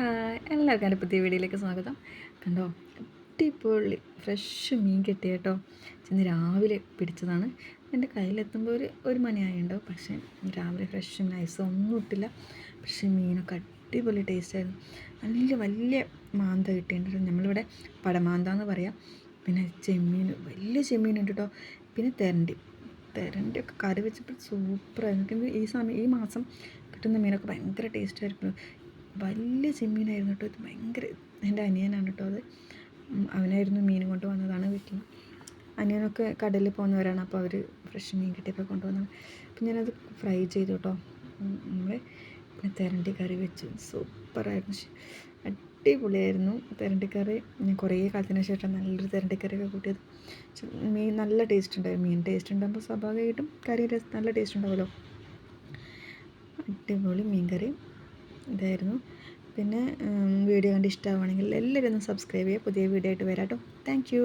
Hi എല്ലാവർക്കും എൻ്റെ പുതിയ വീഡിയോയിലേക്ക് സ്വാഗതം. കണ്ടോ, അടിപൊളി ഫ്രഷ് മീൻ കിട്ടി കേട്ടോ. ഇന്ന് രാവിലെ പിടിച്ചതാണ്. എൻ്റെ കയ്യിലെത്തുമ്പോൾ ഒരു മണിയായിട്ടുണ്ടാവും. പക്ഷേ രാവിലെ ഫ്രഷ് നൈസും ഒന്നും ഇട്ടില്ല. പക്ഷേ മീനൊക്കെ അടിപൊളി ടേസ്റ്റായിരുന്നു. നല്ല വലിയ മാന്ത കിട്ടിയിട്ടുണ്ട്. നമ്മളിവിടെ പടമാന്ത എന്ന് പറയാം. പിന്നെ ചെമ്മീൻ, വലിയ ചെമ്മീനുണ്ട് കേട്ടോ. പിന്നെ തെരണ്ടിയൊക്കെ കറി വെച്ചപ്പോൾ സൂപ്പറായിരുന്നു. ഈ മാസം കിട്ടുന്ന മീനൊക്കെ ഭയങ്കര ടേസ്റ്റായിരിക്കും. വലിയ ചെമ്മീനായിരുന്നു കേട്ടോ. ഇത് ഭയങ്കര, എൻ്റെ അനിയനാണ് കേട്ടോ അത്. അവനായിരുന്നു മീൻ കൊണ്ട് വന്നതാണ് വീട്ടിൽ. അനിയനൊക്കെ കടലിൽ പോകുന്നവരാണ്. അപ്പോൾ അവർ ഫ്രഷ് മീൻ കിട്ടിയപ്പോൾ കൊണ്ടുവന്നതാണ്. അപ്പം ഞാനത് ഫ്രൈ ചെയ്തു കേട്ടോ. നമ്മൾ പിന്നെ തെരണ്ടി കറി വെച്ചു. സൂപ്പറായിരുന്നു, അടിപൊളിയായിരുന്നു തെരണ്ടിക്കറി. ഞാൻ കുറേ കാലത്തിന് ശേഷം നല്ലൊരു തെരണ്ടിക്കറിയൊക്കെ കൂട്ടിയത്. മീൻ നല്ല ടേസ്റ്റ് ഉണ്ടായിരുന്നു. മീൻ ടേസ്റ്റ് ഉണ്ടാകുമ്പോൾ സ്വാഭാവികമായിട്ടും കറി നല്ല ടേസ്റ്റ് ഉണ്ടാവുമല്ലോ. അടിപൊളി മീൻ കറി ഇതായിരുന്നു. പിന്നെ വീഡിയോ കണ്ട് ഇഷ്ടമാവുകയാണെങ്കിൽ എല്ലാവരും ഒന്ന് സബ്സ്ക്രൈബ് ചെയ്യുക. പുതിയ വീഡിയോ ആയിട്ട് വരാം കേട്ടോ. Thank you.